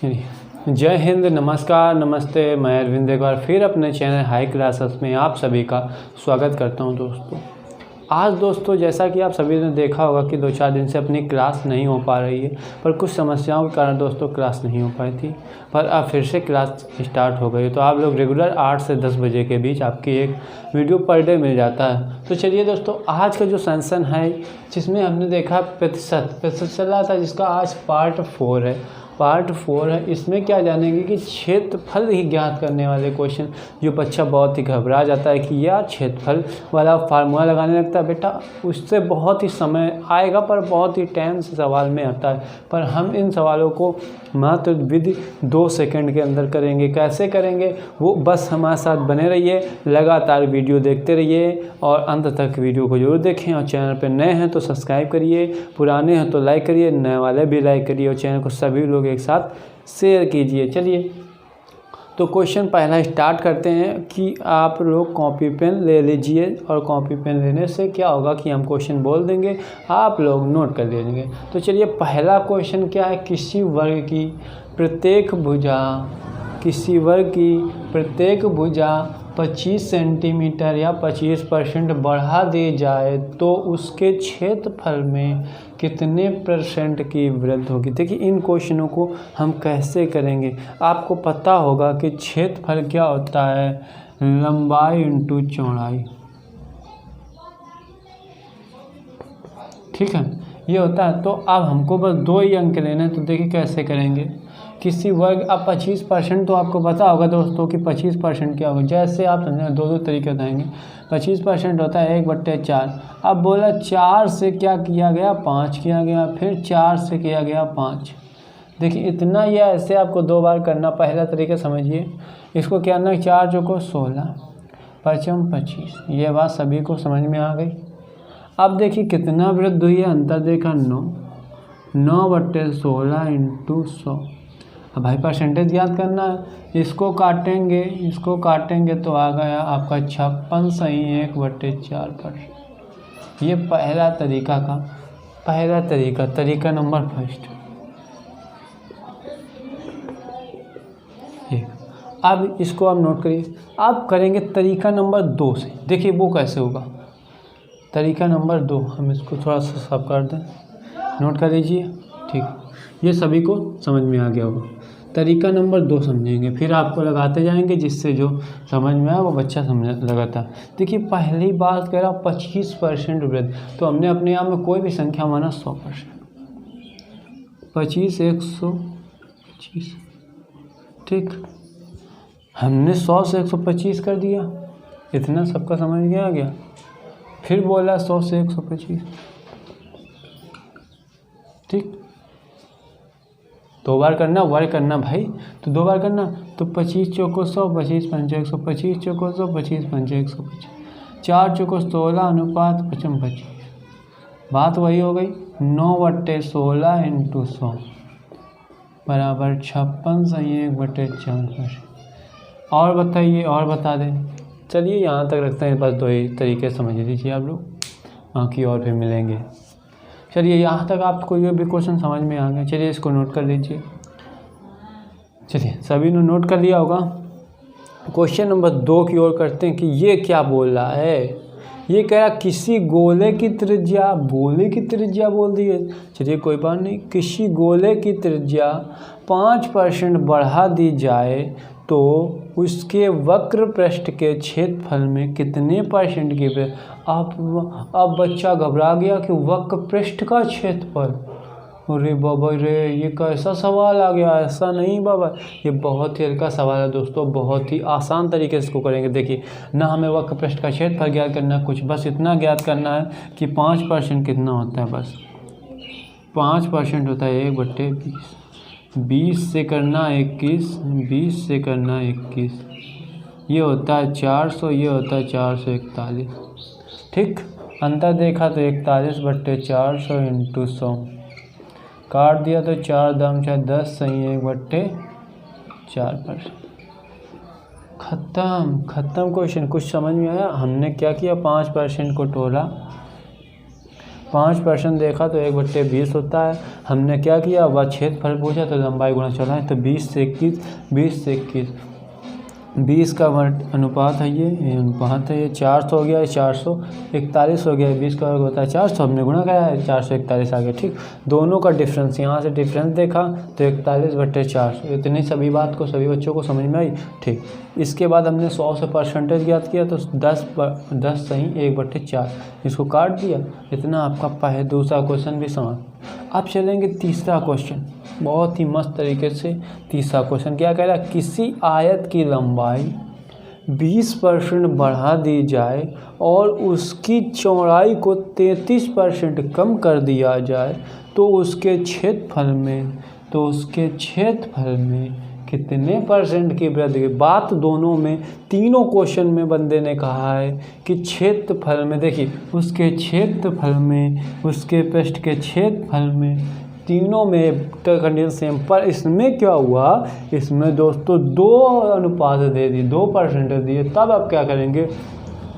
जय हिंद, नमस्कार, नमस्ते। मैं अरविंद एक बार फिर अपने चैनल हाई क्लासेस में आप सभी का स्वागत करता हूं। आज दोस्तों जैसा कि आप सभी ने देखा होगा कि 2-4 दिन से अपनी क्लास नहीं हो पा रही है, पर कुछ समस्याओं के कारण दोस्तों क्लास नहीं हो पाई थी, पर अब फिर से क्लास स्टार्ट हो गई। तो आप लोग रेगुलर 8 से 10 बजे के बीच आपकी एक वीडियो पर डे मिल जाता है। तो चलिए दोस्तों, आज का जो सेशन है जिसमें हमने देखा प्रतिशत चला था, जिसका आज पार्ट 4 है। इसमें क्या जानेंगे कि क्षेत्रफल ही ज्ञात करने वाले क्वेश्चन। जो बच्चा बहुत ही घबरा जाता है कि यार क्षेत्रफल वाला फार्मूला लगाने लगता है, बेटा उससे बहुत ही समय आएगा, पर बहुत ही टाइम से सवाल में आता है। पर हम इन सवालों को मात्र विधि 2 सेकंड के अंदर करेंगे। कैसे करेंगे वो बस हमारे साथ बने रहिए, लगातार वीडियो देखते रहिए और अंत तक वीडियो को जरूर देखें। और चैनल पर नए हैं तो सब्सक्राइब करिए, पुराने हैं तो लाइक करिए, नए वाले भी लाइक करिए और चैनल को सभी लोग एक साथ शेयर कीजिए। चलिए तो क्वेश्चन पहला स्टार्ट करते हैं कि आप लोग कॉपी पेन ले लीजिए, और कॉपी पेन लेने से क्या होगा कि हम क्वेश्चन बोल देंगे, आप लोग नोट कर लेंगे। तो चलिए पहला क्वेश्चन क्या है, किसी वर्ग की प्रत्येक भुजा 25 सेंटीमीटर या 25% बढ़ा दी जाए तो उसके क्षेत्रफल में कितने % की वृद्धि होगी। देखिए इन क्वेश्चनों को हम कैसे करेंगे। आपको पता होगा कि क्षेत्रफल क्या होता है, लंबाई इंटू चौड़ाई, ठीक है, ये होता है। तो अब हमको बस 2 ही अंक लेने हैं। तो देखिए कैसे करेंगे। किसी वर्ग, अब 25% तो आपको पता होगा दोस्तों कि 25% क्या होगा। जैसे आप समझें, 2 तरीके बताएंगे। 25% होता है 1/4। अब बोला 4 से क्या किया गया, 5 किया गया, फिर 4 से किया गया 5। देखिए इतना ही है, ऐसे आपको 2 बार करना। पहला तरीका समझिए, इसको क्या करना, 4 चौको 16, 5 25। ये बात सभी को समझ में आ गई। अब देखिए कितना वृद्धि हुई है, अंतर देखा 9/16 इंटू 100। अब भाई परसेंटेज याद करना है। इसको काटेंगे तो आ गया आपका 56 सही 1/4%। ये पहला तरीका नंबर फर्स्ट। अब इसको आप नोट करिए। अब करेंगे तरीका नंबर 2 से। देखिए वो कैसे होगा। तरीका नंबर 2, हम इसको थोड़ा सा साफ कर दें, नोट कर लीजिए, ठीक। ये सभी को समझ में आ गया होगा। तरीका नंबर 2 समझेंगे, फिर आपको लगाते जाएंगे, जिससे जो समझ में आए वो बच्चा समझ लगाता। देखिए पहली बात कह रहा 25% वृद्धि, तो हमने अपने आप में कोई भी संख्या माना 100%। 25 125, ठीक। हमने 100 से 125 कर दिया, इतना सबका समझ में आ गया। फिर बोला 100 से 125, ठीक। 2 बार करना, वर्ग करना भाई, तो 2 बार करना। तो 25 चौको 100, 25 पंचे 125, चौको 100, 25 पंचे 125, 4 चौको 16 अनुपात 55 25। बात वही हो गई, 9/16 इंटू 100 बराबर 56 सही 1/4%। और बताइए, और बता दें। चलिए यहाँ तक रखते हैं, बस 2 ही तरीके समझ लीजिए आप लोग, बाकी और भी मिलेंगे। चलिए यहाँ तक आपको ये भी क्वेश्चन समझ में आ गया। चलिए इसको नोट कर लीजिए। चलिए सभी ने नोट कर लिया होगा। क्वेश्चन नंबर 2 की ओर करते हैं कि ये क्या बोल रहा है। ये कह रहा किसी गोले की त्रिज्या बोल दी है। चलिए कोई बात नहीं, किसी गोले की त्रिज्या 5% बढ़ा दी जाए तो उसके वक्र पृष्ठ के क्षेत्रफल में कितने % की वृद्धि। अब बच्चा घबरा गया कि वक्र पृष्ठ का क्षेत्रफल, अरे बाबा रे ये कैसा सवाल आ गया। ऐसा नहीं बाबा, ये बहुत ही हल्का सवाल है दोस्तों, बहुत ही आसान तरीके से इसको करेंगे। देखिए ना हमें वक्र पृष्ठ का क्षेत्रफल ज्ञात करना है कुछ, बस इतना ज्ञात करना है कि 5% कितना होता है। बस 5% होता है 1/20। 20 से करना 21, 20 से करना 21, ये होता है 400, ये होता है 441, ठीक। अंतर देखा तो 41/400 इंटू 100, काट दिया तो 4 दाम 10 सही 1/4%। खत्म क्वेश्चन। कुछ समझ में आया। हमने क्या किया, 5% को तोड़ा, 5% देखा तो 1/20 होता है। हमने क्या किया, वह क्षेत्रफल पूछा तो लंबाई गुणा चौड़ाई है, तो 20 से 21 20 का अनुपात है ये अनुपात है ये 400 हो गया, ये 441 हो गया, 20 का वर्ग होता है 400, हमने गुणा कराया है 441 आ गया। ठीक, दोनों का डिफरेंस, यहाँ से डिफरेंस देखा तो 41/400। इतनी सभी बात को सभी बच्चों को समझ में आई। ठीक, इसके बाद हमने 100 से परसेंटेज ज्ञात किया तो 10 सही 1/4, इसको काट दिया। इतना आपका दूसरा क्वेश्चन भी समाप्त। अब चलेंगे तीसरा क्वेश्चन, बहुत ही मस्त तरीके से। तीसरा क्वेश्चन क्या कह रहा है, किसी आयत की लंबाई 20% बढ़ा दी जाए और उसकी चौड़ाई को 33% कम कर दिया जाए तो उसके क्षेत्रफल में कितने परसेंट की वृद्धि। बात दोनों में, तीनों क्वेश्चन में बंदे ने कहा है कि क्षेत्रफल में, देखिए उसके क्षेत्रफल में, उसके पृष्ठ के क्षेत्रफल में, तीनों में कंडीशन सेम। पर इसमें क्या हुआ, इसमें दोस्तों 2 अनुपात दे दी, 2% दिए। तब आप क्या करेंगे,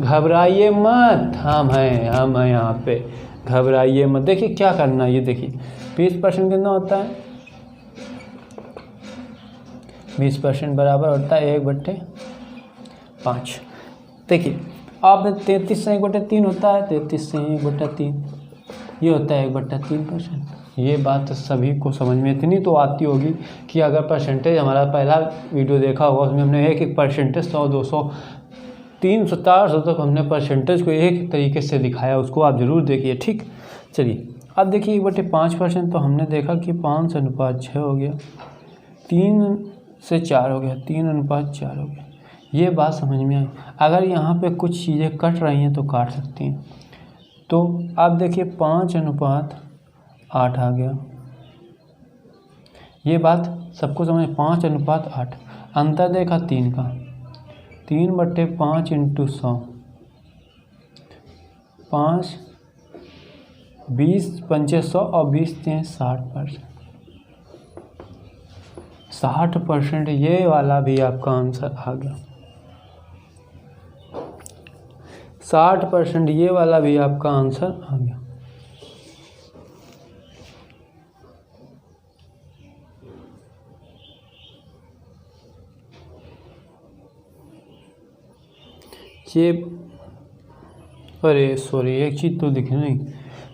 घबराइए मत, हम हैं यहाँ पे, घबराइए मत। देखिए क्या करना है, ये देखिए 20% कितना होता है, 20% बराबर होता है 1/5। देखिए अब 33 से 1/3 होता है, 33 से 1/3 ये होता है 1/3%। ये बात सभी को समझ में इतनी तो आती होगी कि अगर परसेंटेज, हमारा पहला वीडियो देखा होगा उसमें हमने एक परसेंटेज 100, 200, 300, 400 तक हमने परसेंटेज को एक तरीके से दिखाया, उसको आप ज़रूर देखिए। ठीक, चलिए अब देखिए 1/5% तो हमने देखा कि 5:6 हो गया, 3 से 4 हो गया, 3:4 हो गया। ये बात समझ में आई। अगर यहाँ पे कुछ चीज़ें कट रही हैं तो काट सकती हैं। तो आप देखिए 5:8 आ गया, ये बात सबको समझ। 5:8 अंतर देखा 3 का, 3/5 × 100, 5 20 पंचे 100 और 20 3 60%। 60% ये वाला भी आपका आंसर आ गया। 60% ये वाला भी आपका आंसर आ गया। ये अरे सॉरी, एक चीज़ तो दिखी नहीं।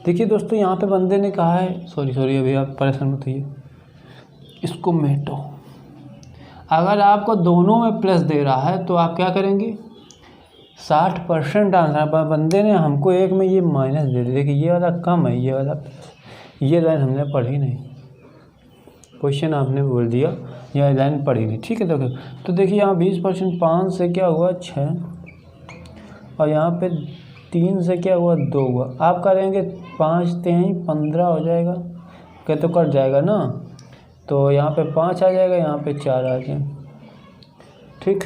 देखिए दोस्तों यहाँ पे बंदे ने कहा है, सॉरी अभी आप परेशान मत होइए, इसको मेटो। अगर आपको दोनों में प्लस दे रहा है तो आप क्या करेंगे, 60% आंसर। बंदे ने हमको एक में ये माइनस दे दिया, देखिए ये वाला कम है, ये वाला प्लस। ये लाइन हमने पढ़ी नहीं, क्वेश्चन आपने बोल दिया, यह लाइन पढ़ी नहीं। ठीक है, तो देखिए यहाँ 20%, 5 से क्या हुआ 6, और यहाँ पे 3 से क्या हुआ 2 हुआ। आप करेंगे 5 3 15 हो जाएगा, क्या तो कट जाएगा ना, तो यहाँ पे 5 आ जाएगा, यहाँ पे 4 आ जाएगा। ठीक,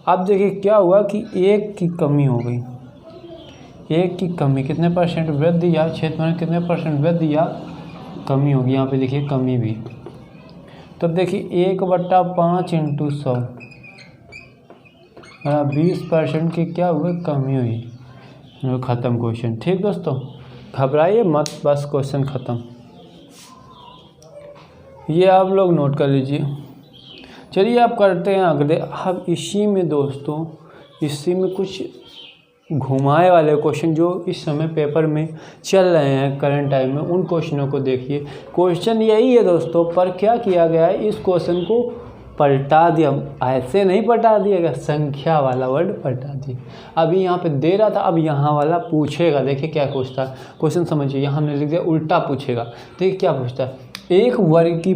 अब देखिए क्या हुआ कि 1 की कमी हो गई, 1 की कमी, कितने परसेंट वृद्धि या क्षेत्र में कितने परसेंट वृद्धि या कमी होगी। यहाँ पे देखिए कमी भी। तब देखिए 1/5 × 100, 20% की क्या हुआ, कमी हुई। ख़त्म क्वेश्चन। ठीक दोस्तों, घबराइए मत, बस क्वेश्चन ख़त्म। ये आप लोग नोट कर लीजिए। चलिए आप करते हैं अगले। अब इसी में दोस्तों, इसी में कुछ घुमाए वाले क्वेश्चन जो इस समय पेपर में चल रहे हैं करंट टाइम में, उन क्वेश्चनों को देखिए। क्वेश्चन यही है दोस्तों, पर क्या किया गया है, इस क्वेश्चन को पलटा दिया। ऐसे नहीं पलटा दिएगा, संख्या वाला वर्ड पलटा दिया। अभी यहाँ पे दे रहा था, अब यहाँ वाला पूछेगा। देखिए क्या पूछता है क्वेश्चन, समझिए। यहाँ हमने लिख दिया उल्टा पूछेगा। देखिए क्या पूछता है, एक वर्ग की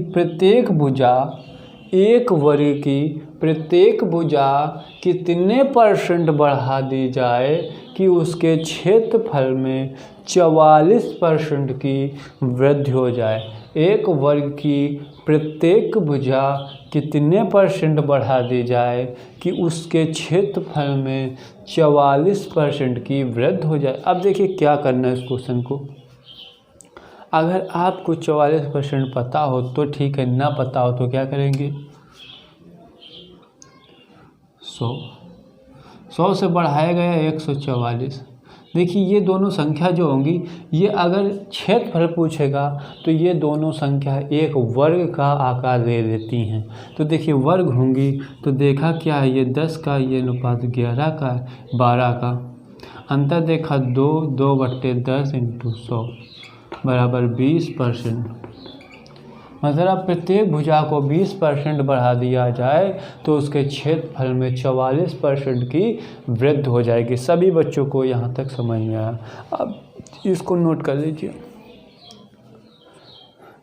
प्रत्येक भुजा कितने परसेंट बढ़ा दी जाए कि उसके क्षेत्रफल में 44% की वृद्धि हो जाए। एक वर्ग की प्रत्येक भुजा कितने परसेंट बढ़ा दी जाए कि उसके क्षेत्रफल में 44% की वृद्धि हो जाए। अब देखिए क्या करना है इस क्वेश्चन को। अगर आपको 44% पता हो तो ठीक है, ना पता हो तो क्या करेंगे, 100 से बढ़ाया गया 144, देखिए ये दोनों संख्या जो होंगी, ये अगर क्षेत्रफल पूछेगा तो ये दोनों संख्या एक वर्ग का आकार ले लेती हैं। तो देखिए वर्ग होंगी तो देखा क्या है, ये 10 का, ये अनुपात 11 का, 12 का। अंतर देखा 2/10 × 100 बराबर 20%। मतलब प्रत्येक भुजा को 20% बढ़ा दिया जाए तो उसके क्षेत्रफल में 44% की वृद्धि हो जाएगी। सभी बच्चों को यहाँ तक समझ में आया। अब इसको नोट कर लीजिए,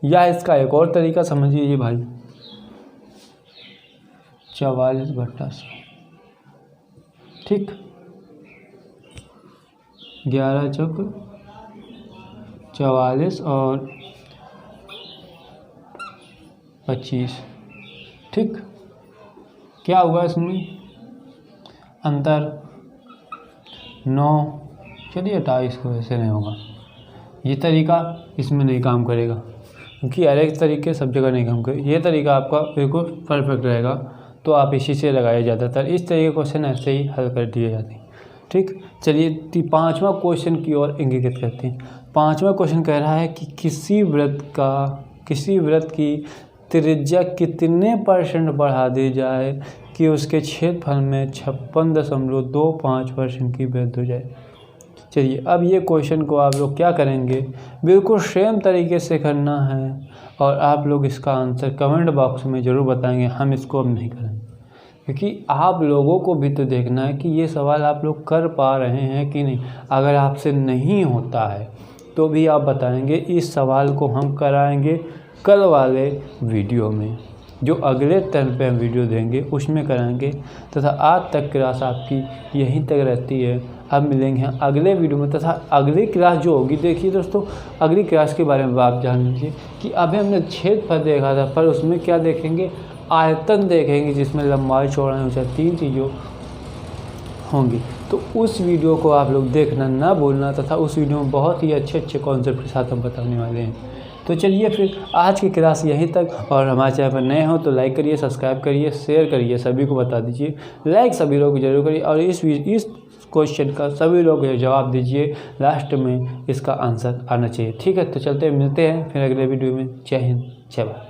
या इसका एक और तरीका समझ लीजिए भाई, 44/100, ठीक। 11 चौक 44 और 25, ठीक। क्या हुआ इसमें, अंतर 9, चलिए 28 को ऐसे नहीं होगा, ये तरीका इसमें नहीं काम करेगा क्योंकि अलग तरीके सब जगह नहीं काम करेगा। ये तरीका आपका बिल्कुल परफेक्ट रहेगा, तो आप इसी से लगाइए। ज़्यादातर इस तरीके क्वेश्चन ऐसे ही हल कर दिए जाते हैं, ठीक। चलिए 5वां क्वेश्चन की ओर इंगित करते हैं। 5वां क्वेश्चन कह रहा है कि किसी वृत्त की त्रिज्या कितने % बढ़ा दी जाए कि उसके क्षेत्रफल में 56.25% की वृद्धि हो जाए। चलिए अब ये क्वेश्चन को आप लोग क्या करेंगे, बिल्कुल सेम तरीके से करना है और आप लोग इसका आंसर कमेंट बॉक्स में ज़रूर बताएंगे। हम इसको अब नहीं करेंगे क्योंकि आप लोगों को भी तो देखना है कि ये सवाल आप लोग कर पा रहे हैं कि नहीं। अगर आपसे नहीं होता है तो भी आप बताएंगे, इस सवाल को हम कराएंगे कल वाले वीडियो में, जो अगले टर्म पे हम वीडियो देंगे उसमें कराएंगे। तथा आज तक क्लास आपकी यहीं तक रहती है। अब मिलेंगे अगले वीडियो में, तथा अगली क्लास जो होगी, देखिए दोस्तों अगली क्लास के बारे में आप जान लीजिए कि अभी हमने क्षेत्रफल देखा था, पर उसमें क्या देखेंगे, आयतन देखेंगे, जिसमें लंबाई चौड़ाई ऊंचाई 3 चीज़ों होंगी। तो उस वीडियो को आप लोग देखना ना भूलना, तथा उस वीडियो में बहुत ही अच्छे कॉन्सेप्ट के साथ हम बताने वाले हैं। तो चलिए फिर आज की क्लास यहीं तक, और हमारे चैनल पर नए हो तो लाइक करिए, सब्सक्राइब करिए, शेयर करिए, सभी को बता दीजिए। लाइक सभी लोग जरूर करिए और इस क्वेश्चन का सभी लोग जवाब दीजिए। लास्ट में इसका आंसर आना चाहिए, ठीक है। तो चलते मिलते हैं फिर अगले वीडियो में। जय हिंद, जय भारत।